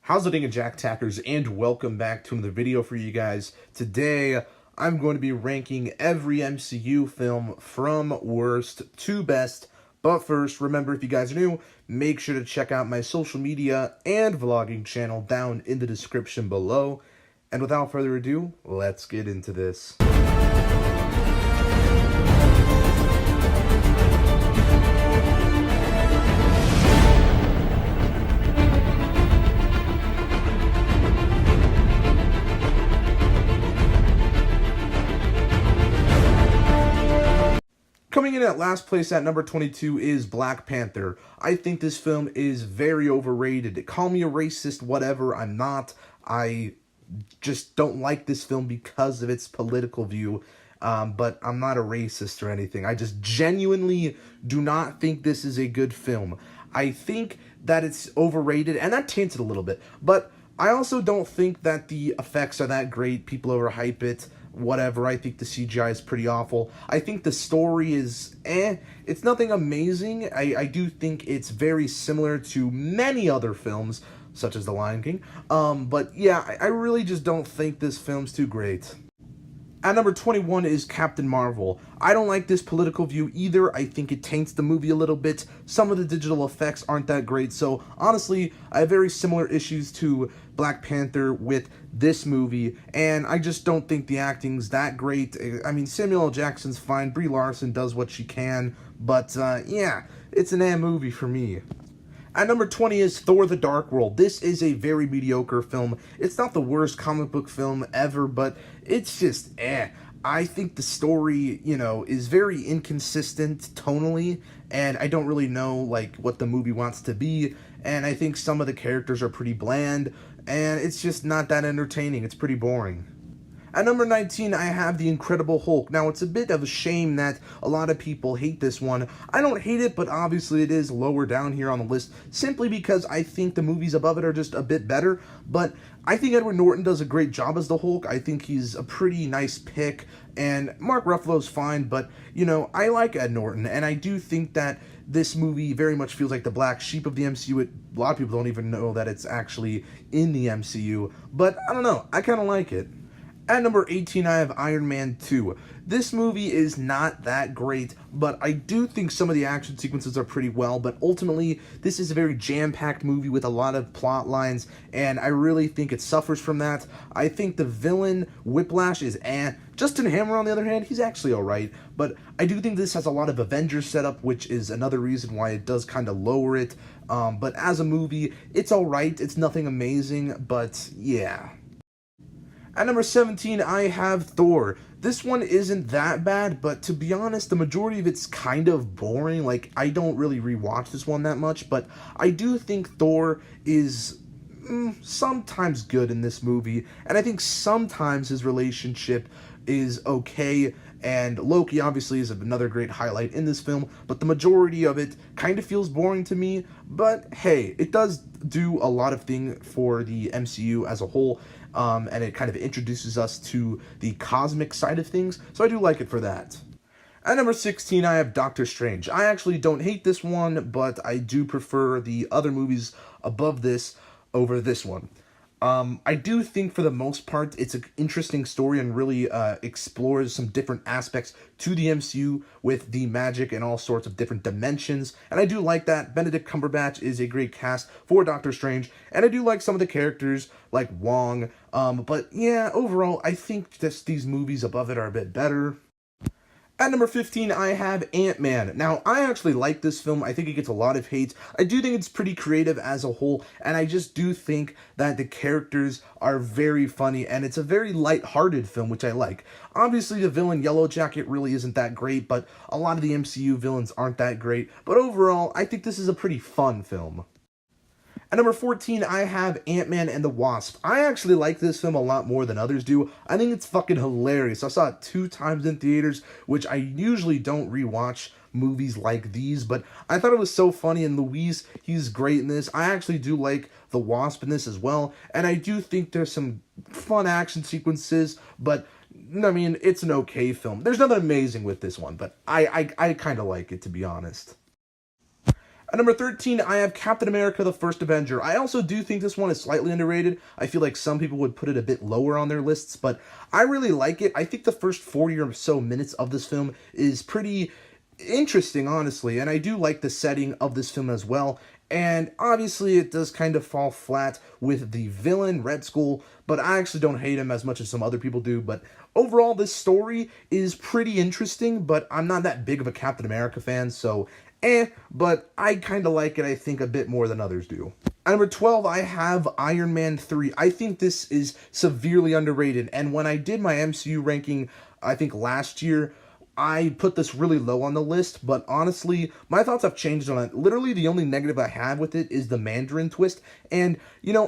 How's it going, Jack Tackers, and welcome back to another video for you guys. Today, I'm going to be ranking every MCU film from worst to best. But first, remember, if you guys are new, make sure to check out my social media and vlogging channel down in the description below. And without further ado, let's get into this. Coming in at last place at number 22 is Black Panther. I think this film is very overrated. Call me a racist, whatever, I'm not. I just don't like this film because of its political view, but I'm not a racist or anything. I just genuinely do not think this is a good film. I think that it's overrated, and that taints it a little bit, but I also don't think that the effects are that great. People overhype it. Whatever, I think the CGI is pretty awful. I think the story is it's nothing amazing. I do think it's very similar to many other films, such as The Lion King. But yeah, I really just don't think this film's too great. At number 21 is Captain Marvel. I don't like this political view either. I think it taints the movie a little bit. Some of the digital effects aren't that great. So honestly, I have very similar issues to Black Panther with this movie, and I just don't think the acting's that great. I mean, Samuel L. Jackson's fine. Brie Larson does what she can, but yeah, it's an movie for me. At number 20 is Thor: The Dark World. This is a very mediocre film. It's not the worst comic book film ever, but it's just I think the story, is very inconsistent tonally, and I don't really know, what the movie wants to be, and I think some of the characters are pretty bland, and it's just not that entertaining. It's pretty boring. At number 19, I have The Incredible Hulk. Now, it's a bit of a shame that a lot of people hate this one. I don't hate it, but obviously it is lower down here on the list, simply because I think the movies above it are just a bit better. But I think Edward Norton does a great job as the Hulk. I think he's a pretty nice pick, and Mark Ruffalo's fine, but, I like Ed Norton, and I do think that this movie very much feels like the black sheep of the MCU. A lot of people don't even know that it's actually in the MCU, but I don't know, I kind of like it. At number 18, I have Iron Man 2. This movie is not that great, but I do think some of the action sequences are pretty well, but ultimately, this is a very jam-packed movie with a lot of plot lines, and I really think it suffers from that. I think the villain, Whiplash, is Justin Hammer, on the other hand, he's actually alright, but I do think this has a lot of Avengers setup, which is another reason why it does kind of lower it, but as a movie, it's alright, it's nothing amazing, but yeah. At number 17, I have Thor. This one isn't that bad, but to be honest, the majority of it's kind of boring. I don't really rewatch this one that much, but I do think Thor is sometimes good in this movie, and I think sometimes his relationship is okay, and Loki obviously is another great highlight in this film, but the majority of it kind of feels boring to me. But hey, it does do a lot of things for the MCU as a whole, and it kind of introduces us to the cosmic side of things, so I do like it for that. At number 16, I have Doctor Strange. I actually don't hate this one, but I do prefer the other movies above this over this one. I do think for the most part it's an interesting story and really explores some different aspects to the MCU with the magic and all sorts of different dimensions, and I do like that. Benedict Cumberbatch is a great cast for Doctor Strange, and I do like some of the characters like Wong, but yeah, overall I think just these movies above it are a bit better. At number 15, I have Ant-Man. Now, I actually like this film. I think it gets a lot of hate. I do think it's pretty creative as a whole, and I just do think that the characters are very funny, and it's a very light-hearted film, which I like. Obviously, the villain Yellow Jacket really isn't that great, but a lot of the MCU villains aren't that great. But overall, I think this is a pretty fun film. At number 14, I have Ant-Man and the Wasp. I actually like this film a lot more than others do. I think it's fucking hilarious. I saw it 2 times in theaters, which I usually don't rewatch movies like these, but I thought it was so funny, and Luis, he's great in this. I actually do like the Wasp in this as well, and I do think there's some fun action sequences, but I mean, it's an okay film. There's nothing amazing with this one, but I kind of like it, to be honest. At number 13, I have Captain America: The First Avenger. I also do think this one is slightly underrated. I feel like some people would put it a bit lower on their lists, but I really like it. I think the first 40 or so minutes of this film is pretty interesting, honestly, and I do like the setting of this film as well. And obviously, it does kind of fall flat with the villain, Red Skull, but I actually don't hate him as much as some other people do. But overall, this story is pretty interesting, but I'm not that big of a Captain America fan, so but I kind of like it, I think, a bit more than others do. At number 12, I have Iron Man 3. I think this is severely underrated, and when I did my MCU ranking, I think last year, I put this really low on the list, but honestly, my thoughts have changed on it. Literally, the only negative I have with it is the Mandarin twist, and,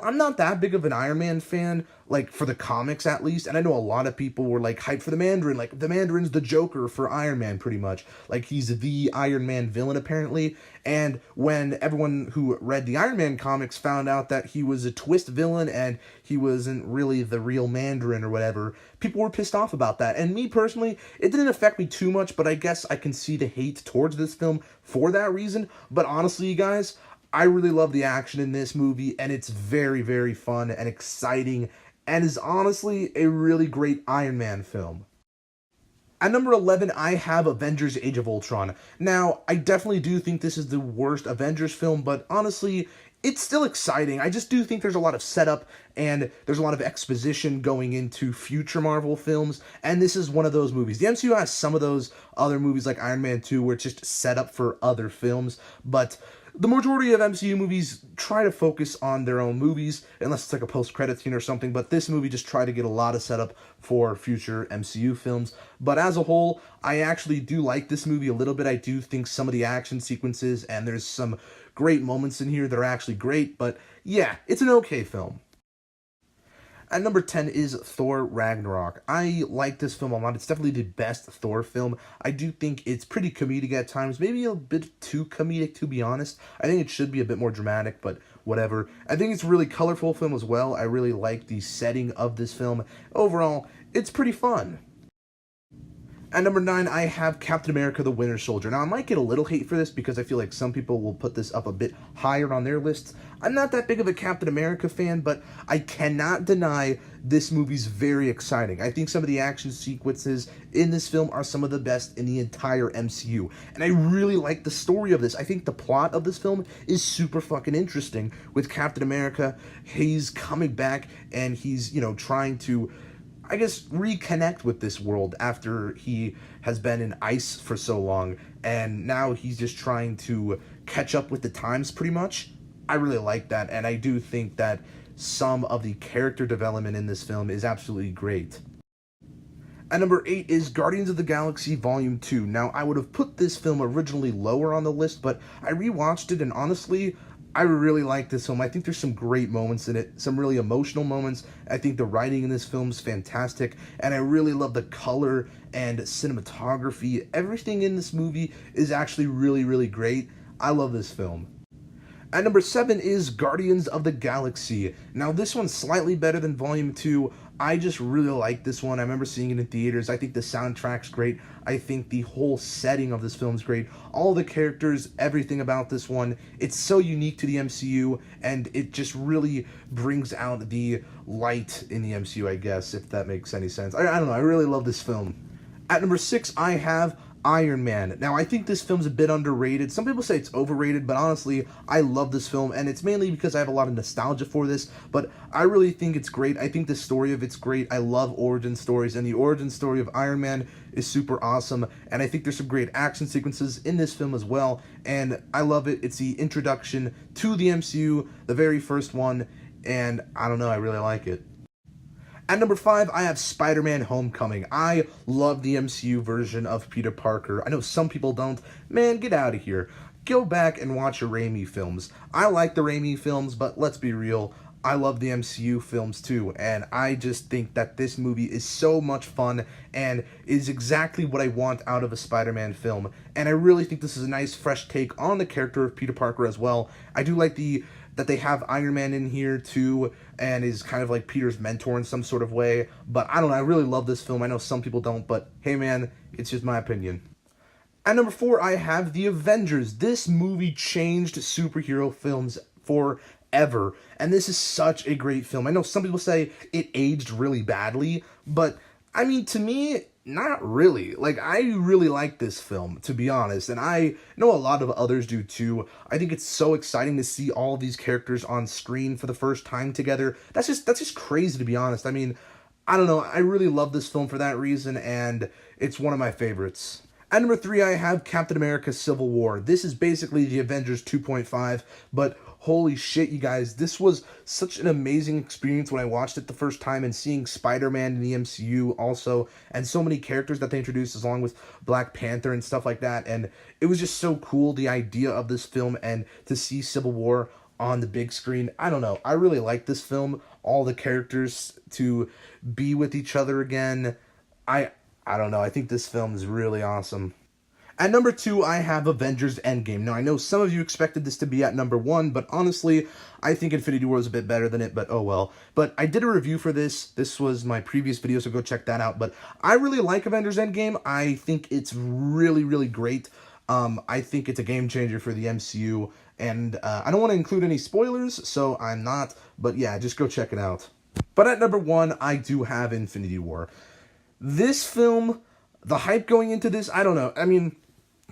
I'm not that big of an Iron Man fan, like, for the comics at least, and I know a lot of people were, like, hyped for the Mandarin, like, the Mandarin's the Joker for Iron Man, pretty much. Like, he's the Iron Man villain, apparently, and when everyone who read the Iron Man comics found out that he was a twist villain and he wasn't really the real Mandarin or whatever, people were pissed off about that, and me, personally, it didn't affect me too much, but I guess I can see the hate towards this film for that reason, but honestly, you guys, I really love the action in this movie, and it's very, very fun and exciting, and is honestly a really great Iron Man film. At number 11, I have Avengers: Age of Ultron. Now, I definitely do think this is the worst Avengers film, but honestly, it's still exciting. I just do think there's a lot of setup, and there's a lot of exposition going into future Marvel films, and this is one of those movies. The MCU has some of those other movies like Iron Man 2 where it's just set up for other films, but the majority of MCU movies try to focus on their own movies, unless it's like a post-credit scene or something, but this movie just tried to get a lot of setup for future MCU films. But as a whole, I actually do like this movie a little bit. I do think some of the action sequences, and there's some great moments in here that are actually great, but yeah, it's an okay film. At number 10 is Thor Ragnarok. I like this film a lot. It's definitely the best Thor film. I do think it's pretty comedic at times, maybe a bit too comedic, to be honest. I think it should be a bit more dramatic, but whatever. I think it's a really colorful film as well. I really like the setting of this film. Overall, it's pretty fun. At number 9, I have Captain America: The Winter Soldier. Now, I might get a little hate for this because I feel like some people will put this up a bit higher on their lists. I'm not that big of a Captain America fan, but I cannot deny this movie's very exciting. I think some of the action sequences in this film are some of the best in the entire MCU. And I really like the story of this. I think the plot of this film is super fucking interesting. With Captain America, he's coming back and he's, trying to, I guess, reconnect with this world after he has been in ice for so long, and now he's just trying to catch up with the times, pretty much. I really like that, and I do think that some of the character development in this film is absolutely great. At number 8 is Guardians of the Galaxy Volume 2. Now, I would have put this film originally lower on the list, but I rewatched it, and honestly, I really like this film. I think there's some great moments in it, some really emotional moments. I think the writing in this film is fantastic, and I really love the color and cinematography. Everything in this movie is actually really, really great. I love this film. At number 7 is Guardians of the Galaxy. Now, this one's slightly better than Volume 2. I just really like this one. I remember seeing it in theaters. I think the soundtrack's great. I think the whole setting of this film's great. All the characters, everything about this one, it's so unique to the MCU, and it just really brings out the light in the MCU, I guess, if that makes any sense. I don't know. I really love this film. At number 6, I have Iron Man. Now, I think this film's a bit underrated. Some people say it's overrated, but honestly, I love this film, and it's mainly because I have a lot of nostalgia for this, but I really think it's great. I think the story of it's great. I love origin stories, and the origin story of Iron Man is super awesome, and I think there's some great action sequences in this film as well, and I love it. It's the introduction to the MCU, the very first one, and I don't know, I really like it. At number 5, I have Spider-Man: Homecoming. I love the MCU version of Peter Parker. I know some people don't. Man, get out of here. Go back and watch your Raimi films. I like the Raimi films, but let's be real, I love the MCU films too, and I just think that this movie is so much fun and is exactly what I want out of a Spider-Man film. And I really think this is a nice, fresh take on the character of Peter Parker as well. I do like that they have Iron Man in here too, and is kind of like Peter's mentor in some sort of way. But I don't know, I really love this film. I know some people don't, but hey man, it's just my opinion. At number 4, I have The Avengers. This movie changed superhero films forever, and this is such a great film. I know some people say it aged really badly, but I mean, to me, not really. Like, I really like this film, to be honest, and I know a lot of others do too. I think it's so exciting to see all these characters on screen for the first time together. That's just crazy, to be honest. I mean, I don't know. I really love this film for that reason, and it's one of my favorites. At number 3, I have Captain America Civil War. This is basically the Avengers 2.5, but holy shit, you guys, this was such an amazing experience when I watched it the first time, and seeing Spider-Man in the MCU also, and so many characters that they introduced along with Black Panther and stuff like that, and it was just so cool, the idea of this film, and to see Civil War on the big screen. I don't know, I really like this film, all the characters to be with each other again. I don't know, I think this film is really awesome. At number 2, I have Avengers Endgame. Now, I know some of you expected this to be at number 1, but honestly, I think Infinity War is a bit better than it, but oh well. But I did a review for this. This was my previous video, so go check that out. But I really like Avengers Endgame. I think it's really, really great. I think it's a game changer for the MCU, and I don't want to include any spoilers, so I'm not, but yeah, just go check it out. But at number 1, I do have Infinity War. This film, the hype going into this, I don't know. I mean,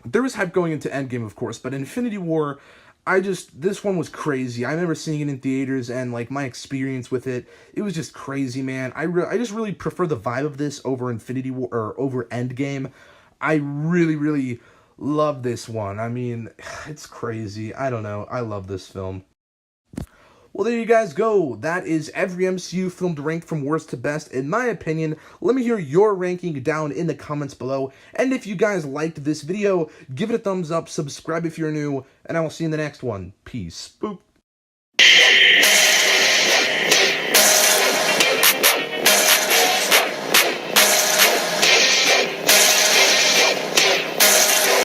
there was hype going into Endgame, of course, but Infinity War, this one was crazy. I remember seeing it in theaters, and, like, my experience with it, it was just crazy, man. I just really prefer the vibe of this over Infinity War, or over Endgame. I really, really love this one. I mean, it's crazy. I don't know. I love this film. Well, there you guys go. That is every MCU film to rank from worst to best, in my opinion. Let me hear your ranking down in the comments below. And if you guys liked this video, give it a thumbs up, subscribe if you're new, and I will see you in the next one. Peace. Boop.